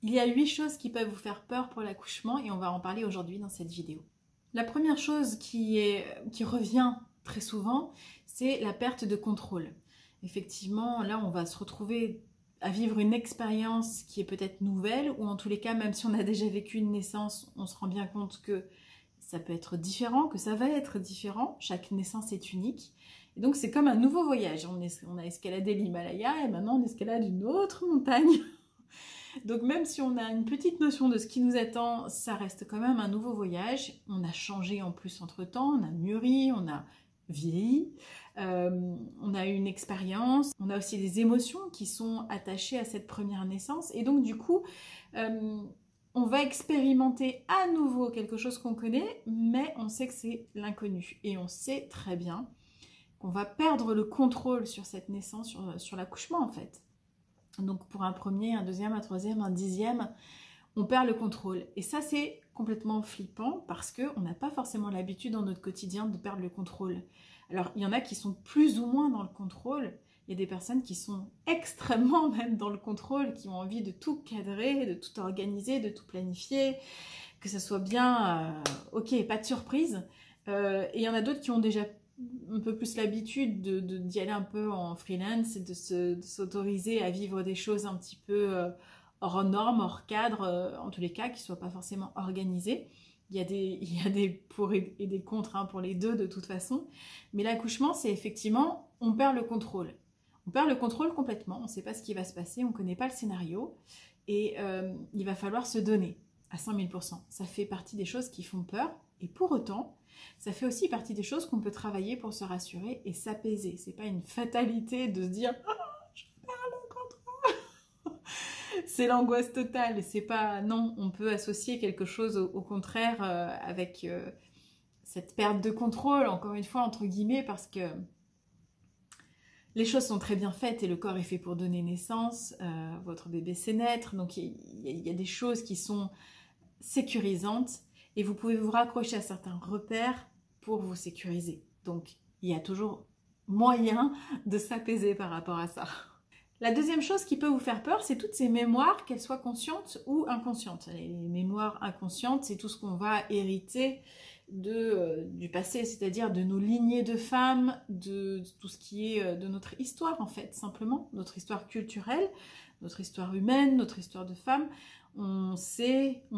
Il y a 8 choses qui peuvent vous faire peur pour l'accouchement et on va en parler aujourd'hui dans cette vidéo. La première chose qui revient très souvent, c'est la perte de contrôle. Effectivement, là on va se retrouver à vivre une expérience qui est peut-être nouvelle, ou en tous les cas, même si on a déjà vécu une naissance, on se rend bien compte que ça peut être différent, que ça va être différent. Chaque naissance est unique. Et donc c'est comme un nouveau voyage. On a escaladé l'Himalaya et maintenant on escalade une autre montagne. Donc même si on a une petite notion de ce qui nous attend, ça reste quand même un nouveau voyage. On a changé en plus entre-temps, on a mûri, on a vieilli, on a eu une expérience, on a aussi des émotions qui sont attachées à cette première naissance. Et donc du coup, on va expérimenter à nouveau quelque chose qu'on connaît, mais on sait que c'est l'inconnu. Et on sait très bien qu'on va perdre le contrôle sur cette naissance, sur l'accouchement en fait. Donc pour un premier, un deuxième, un troisième, un dixième, on perd le contrôle. Et ça c'est complètement flippant parce qu'on n'a pas forcément l'habitude dans notre quotidien de perdre le contrôle. Alors il y en a qui sont plus ou moins dans le contrôle. Il y a des personnes qui sont extrêmement même dans le contrôle, qui ont envie de tout cadrer, de tout organiser, de tout planifier, que ça soit bien, ok, pas de surprise. Et il y en a d'autres qui ont déjà un peu plus l'habitude d'y aller un peu en freelance et de s'autoriser à vivre des choses un petit peu hors normes, hors cadre, en tous les cas, qui ne soient pas forcément organisées. Il y a des pour et des contre pour les deux de toute façon. Mais l'accouchement, c'est effectivement, on perd le contrôle. On perd le contrôle complètement, on ne sait pas ce qui va se passer, on ne connaît pas le scénario. Et il va falloir se donner à 100 000 %. Ça fait partie des choses qui font peur. Et pour autant, ça fait aussi partie des choses qu'on peut travailler pour se rassurer et s'apaiser. C'est pas une fatalité de se dire « Oh, je perds le contrôle !» C'est l'angoisse totale. C'est pas... Non, on peut associer quelque chose au contraire avec cette perte de contrôle, encore une fois, entre guillemets, parce que les choses sont très bien faites et le corps est fait pour donner naissance. Votre bébé sait naître, donc il y a des choses qui sont sécurisantes. Et vous pouvez vous raccrocher à certains repères pour vous sécuriser. Donc, il y a toujours moyen de s'apaiser par rapport à ça. La deuxième chose qui peut vous faire peur, c'est toutes ces mémoires, qu'elles soient conscientes ou inconscientes. Les mémoires inconscientes, c'est tout ce qu'on va hériter du passé, c'est-à-dire de nos lignées de femmes, de tout ce qui est de notre histoire, en fait, simplement. Notre histoire culturelle, notre histoire humaine, notre histoire de femme. On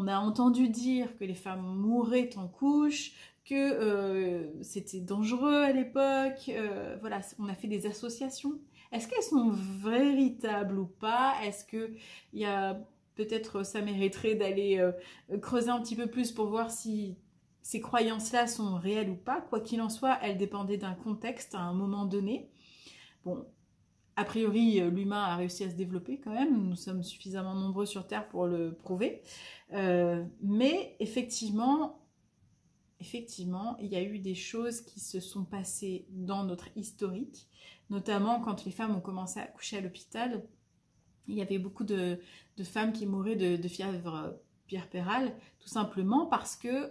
a entendu dire que les femmes mouraient en couche, que c'était dangereux à l'époque. Voilà, on a fait des associations. Est-ce qu'elles sont véritables ou pas? Est-ce que il y a peut-être ça mériterait d'aller creuser un petit peu plus pour voir si ces croyances-là sont réelles ou pas? Quoi qu'il en soit, elles dépendaient d'un contexte à un moment donné. Bon. A priori, l'humain a réussi à se développer quand même. Nous sommes suffisamment nombreux sur Terre pour le prouver. Mais effectivement, il y a eu des choses qui se sont passées dans notre historique. Notamment quand les femmes ont commencé à accoucher à l'hôpital. Il y avait beaucoup de femmes qui mouraient de fièvre puerpérale, tout simplement parce que,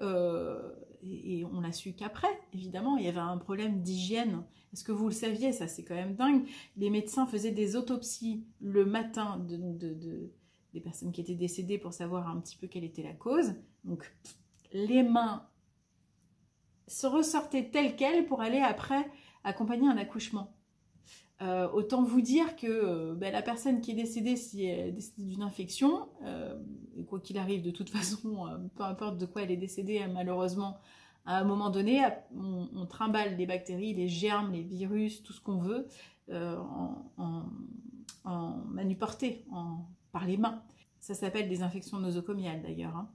et on l'a su qu'après, évidemment, il y avait un problème d'hygiène. Est-ce que vous le saviez? Ça, c'est quand même dingue. Les médecins faisaient des autopsies le matin des personnes qui étaient décédées pour savoir un petit peu quelle était la cause. Donc, les mains se ressortaient telles quelles pour aller après accompagner un accouchement. Autant vous dire que la personne qui est décédée, si elle est décédée d'une infection, et quoi qu'il arrive de toute façon, peu importe de quoi elle est décédée, malheureusement, à un moment donné, on trimballe les bactéries, les germes, les virus, tout ce qu'on veut, en manuporté, par les mains. Ça s'appelle des infections nosocomiales d'ailleurs. Hein.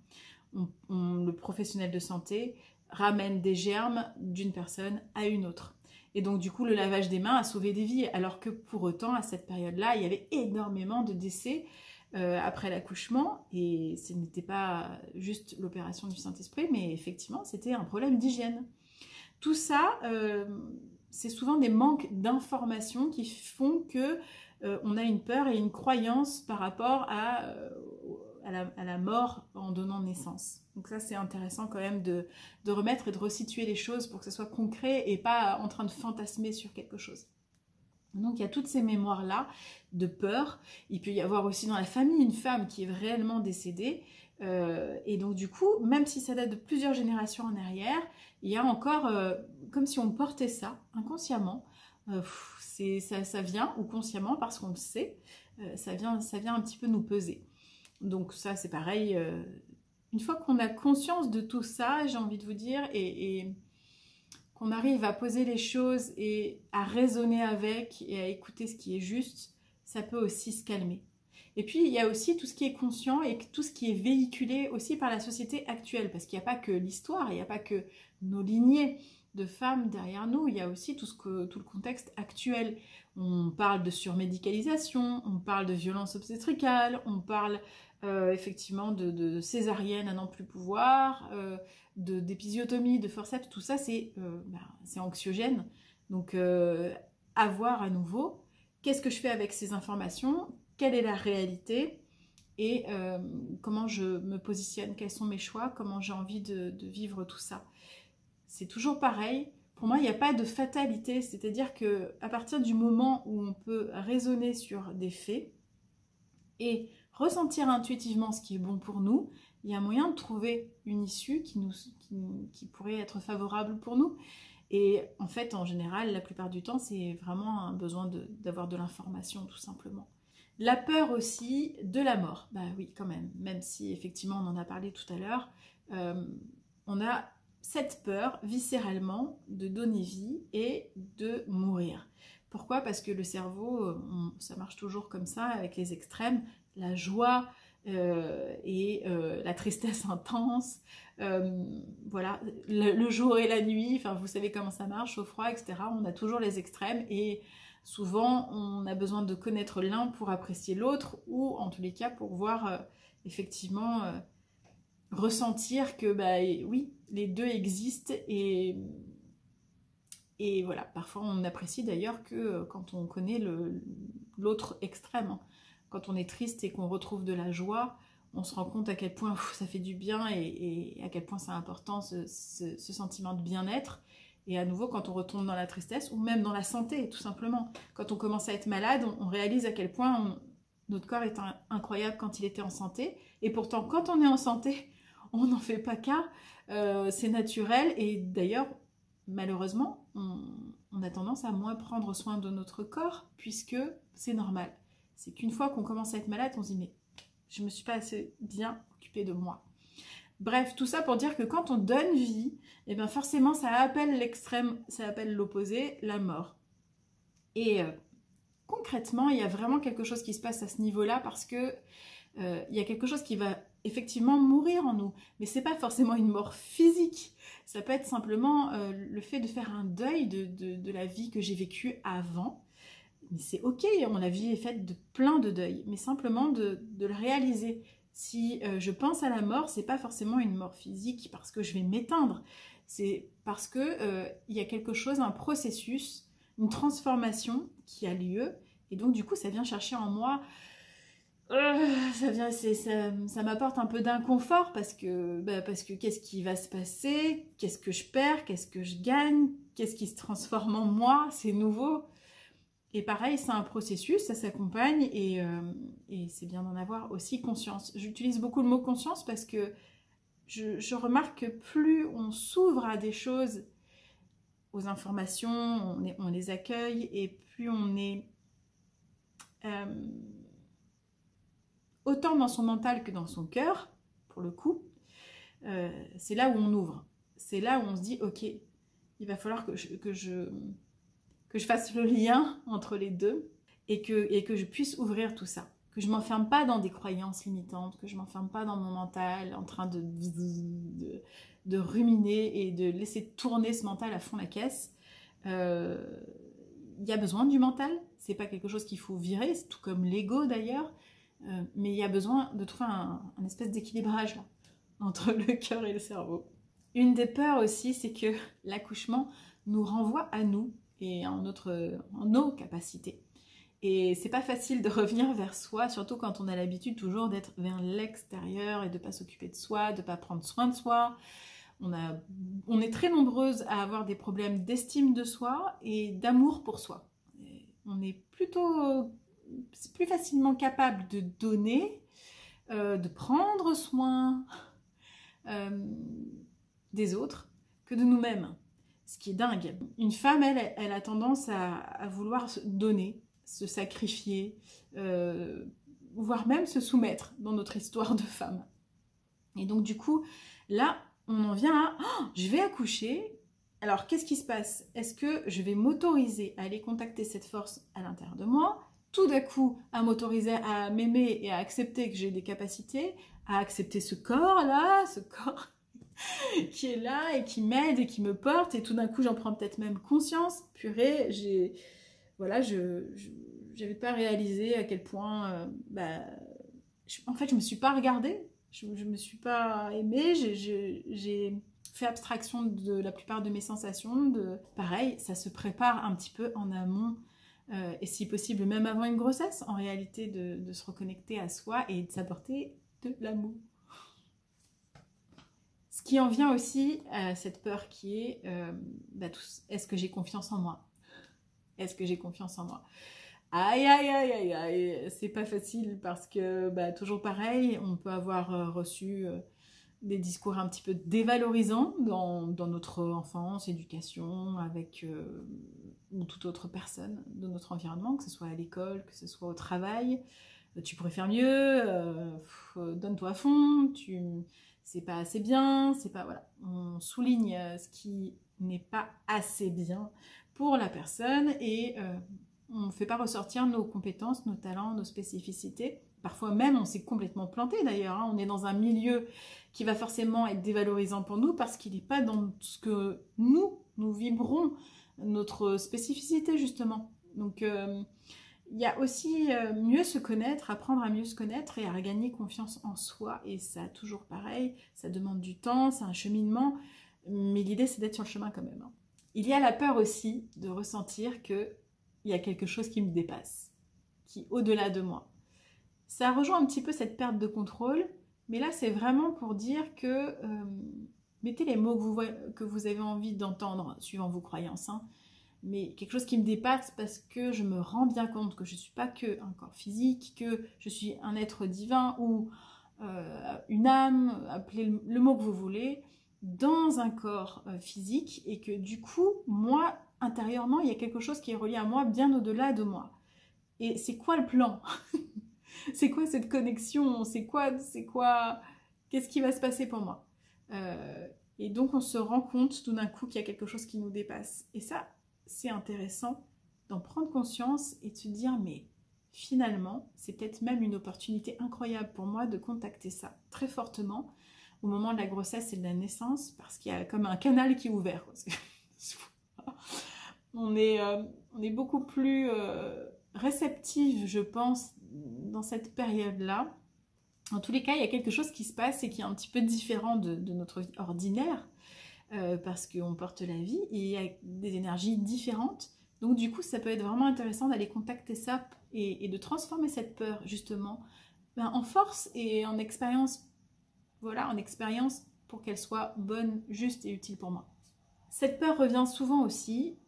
Le professionnel de santé ramène des germes d'une personne à une autre. Et donc, du coup, le lavage des mains a sauvé des vies, alors que pour autant, à cette période-là, il y avait énormément de décès après l'accouchement, et ce n'était pas juste l'opération du Saint-Esprit, mais effectivement, c'était un problème d'hygiène. Tout ça, c'est souvent des manques d'informations qui font que on a une peur et une croyance par rapport à la mort en donnant naissance. Donc ça, c'est intéressant quand même de remettre et de resituer les choses pour que ce soit concret et pas en train de fantasmer sur quelque chose. Donc il y a toutes ces mémoires-là de peur. Il peut y avoir aussi dans la famille une femme qui est réellement décédée. Et donc du coup, même si ça date de plusieurs générations en arrière, il y a encore comme si on portait ça inconsciemment. Ça vient, ou consciemment parce qu'on le sait, ça vient un petit peu nous peser. Donc ça c'est pareil, une fois qu'on a conscience de tout ça, j'ai envie de vous dire, et qu'on arrive à poser les choses et à raisonner avec et à écouter ce qui est juste, ça peut aussi se calmer. Et puis, il y a aussi tout ce qui est conscient et tout ce qui est véhiculé aussi par la société actuelle, parce qu'il n'y a pas que l'histoire, il n'y a pas que nos lignées de femmes derrière nous, il y a aussi tout le contexte actuel. On parle de surmédicalisation, on parle de violence obstétricale, on parle effectivement de césarienne à n'en plus pouvoir, d'épisiotomie, de forceps, tout ça c'est anxiogène. Donc à voir à nouveau, qu'est-ce que je fais avec ces informations ? Quelle est la réalité et comment je me positionne, quels sont mes choix, comment j'ai envie de vivre tout ça. C'est toujours pareil, pour moi il n'y a pas de fatalité, c'est-à-dire qu'à partir du moment où on peut raisonner sur des faits et ressentir intuitivement ce qui est bon pour nous, il y a moyen de trouver une issue qui pourrait être favorable pour nous. Et en fait, en général, la plupart du temps, c'est vraiment un besoin d'avoir de l'information, tout simplement. La peur aussi de la mort, bah oui quand même si effectivement on en a parlé tout à l'heure, on a cette peur viscéralement de donner vie et de mourir. Pourquoi ? Parce que le cerveau, ça marche toujours comme ça avec les extrêmes, la joie et la tristesse intense, voilà, le jour et la nuit, enfin vous savez comment ça marche, au froid, etc. On a toujours les extrêmes et souvent, on a besoin de connaître l'un pour apprécier l'autre, ou en tous les cas pour voir effectivement, ressentir que bah, oui, les deux existent et voilà. Parfois, on apprécie d'ailleurs que quand on connaît l'autre extrême. Quand on est triste et qu'on retrouve de la joie, on se rend compte à quel point ça fait du bien et à quel point c'est important ce sentiment de bien-être. Et à nouveau, quand on retombe dans la tristesse, ou même dans la santé, tout simplement. Quand on commence à être malade, on réalise à quel point notre corps est incroyable quand il était en santé. Et pourtant, quand on est en santé, on n'en fait pas cas. C'est naturel. Et d'ailleurs, malheureusement, on a tendance à moins prendre soin de notre corps, puisque c'est normal. C'est qu'une fois qu'on commence à être malade, on se dit « mais je ne me suis pas assez bien occupée de moi ». Bref, tout ça pour dire que quand on donne vie, eh bien forcément ça appelle l'extrême, ça appelle l'opposé, la mort. Et concrètement, il y a vraiment quelque chose qui se passe à ce niveau-là parce que il y a quelque chose qui va effectivement mourir en nous. Mais c'est pas forcément une mort physique. Ça peut être simplement le fait de faire un deuil de la vie que j'ai vécue avant. Mais c'est ok, la vie est faite de plein de deuils, mais simplement de le réaliser. Si je pense à la mort, c'est pas forcément une mort physique parce que je vais m'éteindre. C'est parce que y a quelque chose, un processus, une transformation qui a lieu. Et donc du coup, ça vient chercher en moi. Ça m'apporte un peu d'inconfort parce que qu'est-ce qui va se passer? Qu'est-ce que je perds? Qu'est-ce que je gagne? Qu'est-ce qui se transforme en moi? C'est nouveau. Et pareil, c'est un processus, ça s'accompagne et c'est bien d'en avoir aussi conscience. J'utilise beaucoup le mot conscience parce que je remarque que plus on s'ouvre à des choses, aux informations, on les accueille et plus on est autant dans son mental que dans son cœur, pour le coup, c'est là où on ouvre. C'est là où on se dit, ok, il va falloir que je fasse le lien entre les deux et que je puisse ouvrir tout ça. Que je ne m'enferme pas dans des croyances limitantes, que je ne m'enferme pas dans mon mental en train de ruminer et de laisser tourner ce mental à fond la caisse. Il y a besoin du mental, c'est pas quelque chose qu'il faut virer, c'est tout comme l'ego d'ailleurs, mais il y a besoin de trouver un espèce d'équilibrage là, entre le cœur et le cerveau. Une des peurs aussi, c'est que l'accouchement nous renvoie à nous, et en nos capacités. Et c'est pas facile de revenir vers soi, surtout quand on a l'habitude toujours d'être vers l'extérieur et de pas s'occuper de soi, de pas prendre soin de soi. On est très nombreuses à avoir des problèmes d'estime de soi et d'amour pour soi. Et On est plutôt plus facilement capable de donner, de prendre soin des autres que de nous-mêmes. Ce qui est dingue. Une femme, elle a tendance à vouloir se donner, se sacrifier, voire même se soumettre dans notre histoire de femme. Et donc du coup, là, on en vient à oh, je vais accoucher. Alors, qu'est-ce qui se passe? Est-ce que je vais m'autoriser à aller contacter cette force à l'intérieur de moi, tout d'un coup à m'autoriser à m'aimer et à accepter que j'ai des capacités, à accepter ce corps-là, ce corps qui est là et qui m'aide et qui me porte, et tout d'un coup j'en prends peut-être même conscience. Purée, j'avais pas réalisé à quel point en fait je me suis pas regardée, je me suis pas aimée, j'ai fait abstraction de la plupart de mes sensations. Pareil, ça se prépare un petit peu en amont, et si possible même avant une grossesse, en réalité, de se reconnecter à soi et de s'apporter de l'amour. Ce qui en vient aussi à cette peur qui est, est-ce que j'ai confiance en moi? Est-ce que j'ai confiance en moi? Aïe, aïe, aïe, aïe, aïe, c'est pas facile parce que, toujours pareil, on peut avoir reçu des discours un petit peu dévalorisants dans notre enfance, éducation, avec ou toute autre personne de notre environnement, que ce soit à l'école, que ce soit au travail. Tu pourrais faire mieux, donne-toi à fond, c'est pas assez bien, c'est pas, voilà. On souligne ce qui n'est pas assez bien pour la personne et on ne fait pas ressortir nos compétences, nos talents, nos spécificités. Parfois même, on s'est complètement planté d'ailleurs. Hein. On est dans un milieu qui va forcément être dévalorisant pour nous parce qu'il n'est pas dans ce que nous vibrons, notre spécificité justement. Donc, il y a aussi mieux se connaître, apprendre à mieux se connaître et à regagner confiance en soi. Et ça, toujours pareil, ça demande du temps, c'est un cheminement, mais l'idée, c'est d'être sur le chemin quand même. Hein. Il y a la peur aussi de ressentir qu'il y a quelque chose qui me dépasse, qui est au-delà de moi. Ça rejoint un petit peu cette perte de contrôle, mais là, c'est vraiment pour dire que mettez les mots que vous avez envie d'entendre, suivant vos croyances, hein, mais quelque chose qui me dépasse parce que je me rends bien compte que je ne suis pas qu'un corps physique, que je suis un être divin ou une âme, appelez le mot que vous voulez, dans un corps physique, et que du coup, moi, intérieurement, il y a quelque chose qui est relié à moi bien au-delà de moi. Et c'est quoi le plan? C'est quoi cette connexion? C'est quoi? Qu'est-ce qui va se passer pour moi? Et donc, on se rend compte tout d'un coup qu'il y a quelque chose qui nous dépasse. Et ça, c'est intéressant d'en prendre conscience et de se dire, mais finalement, c'est peut-être même une opportunité incroyable pour moi de contacter ça très fortement au moment de la grossesse et de la naissance, parce qu'il y a comme un canal qui est ouvert. On est beaucoup plus réceptive, je pense, dans cette période-là. En tous les cas, il y a quelque chose qui se passe et qui est un petit peu différent de notre vie ordinaire, parce qu'on porte la vie et il y a des énergies différentes. Donc du coup, ça peut être vraiment intéressant d'aller contacter ça et de transformer cette peur, justement, en force et en expérience. Voilà, en expérience pour qu'elle soit bonne, juste et utile pour moi. Cette peur revient souvent aussi,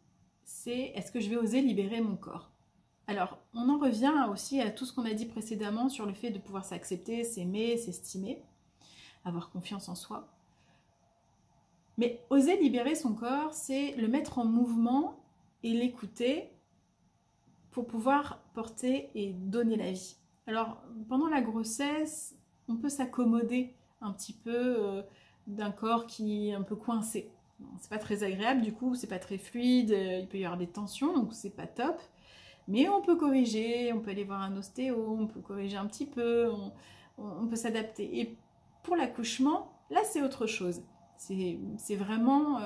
c'est est-ce que je vais oser libérer mon corps? Alors, on en revient aussi à tout ce qu'on a dit précédemment sur le fait de pouvoir s'accepter, s'aimer, s'estimer, avoir confiance en soi. Mais oser libérer son corps, c'est le mettre en mouvement et l'écouter pour pouvoir porter et donner la vie. Alors, pendant la grossesse, on peut s'accommoder un petit peu d'un corps qui est un peu coincé. C'est pas très agréable, du coup, c'est pas très fluide, il peut y avoir des tensions, donc c'est pas top. Mais on peut corriger, on peut aller voir un ostéo, on peut corriger un petit peu, on peut s'adapter. Et pour l'accouchement, là c'est autre chose. C'est vraiment,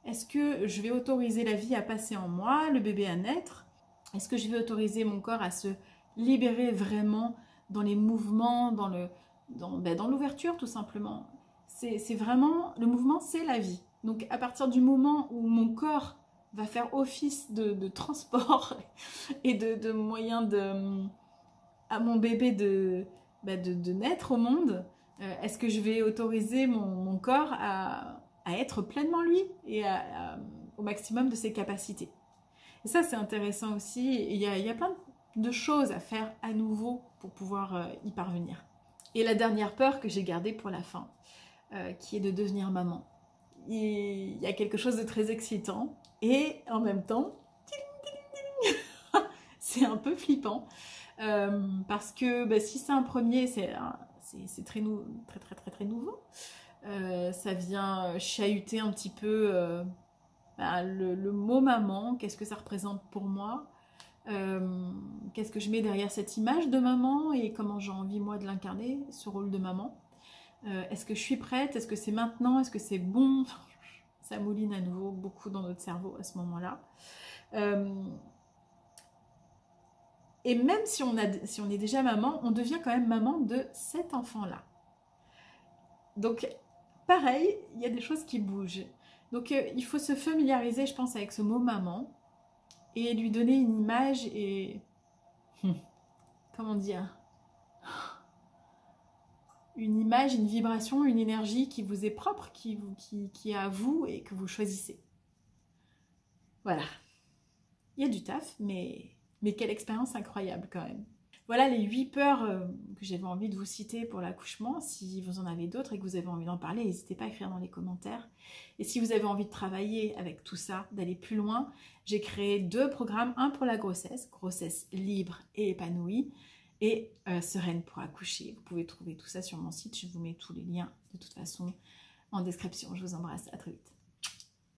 est-ce que je vais autoriser la vie à passer en moi, le bébé à naître? Est-ce que je vais autoriser mon corps à se libérer vraiment dans les mouvements, dans l'ouverture tout simplement? C'est vraiment, le mouvement c'est la vie. Donc à partir du moment où mon corps va faire office de transport et de moyen à mon bébé de naître au monde, est-ce que je vais autoriser mon corps à être pleinement lui et au maximum de ses capacités? Et ça, c'est intéressant aussi. Il y a plein de choses à faire à nouveau pour pouvoir y parvenir. Et la dernière peur que j'ai gardée pour la fin, qui est de devenir maman. Il y a quelque chose de très excitant et en même temps, c'est un peu flippant. Parce que bah, si c'est un premier, c'est très nouveau. Ça vient chahuter un petit peu le mot maman, qu'est-ce que ça représente pour moi, qu'est-ce que je mets derrière cette image de maman et comment j'ai envie moi de l'incarner, ce rôle de maman. Est-ce que je suis prête? Est-ce que c'est maintenant? Est-ce que c'est bon? Ça mouline à nouveau beaucoup dans notre cerveau à ce moment-là. Et même si on est déjà maman, on devient quand même maman de cet enfant-là. Donc, pareil, il y a des choses qui bougent. Donc, il faut se familiariser, je pense, avec ce mot maman et lui donner une image et... comment dire? Une image, une vibration, une énergie qui vous est propre, qui est à vous et que vous choisissez. Voilà. Il y a du taf, mais quelle expérience incroyable quand même. Voilà les 8 peurs que j'avais envie de vous citer pour l'accouchement. Si vous en avez d'autres et que vous avez envie d'en parler, n'hésitez pas à écrire dans les commentaires. Et si vous avez envie de travailler avec tout ça, d'aller plus loin, j'ai créé 2 programmes. Un pour la grossesse libre et épanouie, et sereine pour accoucher. Vous pouvez trouver tout ça sur mon site. Je vous mets tous les liens de toute façon en description. Je vous embrasse, à très vite.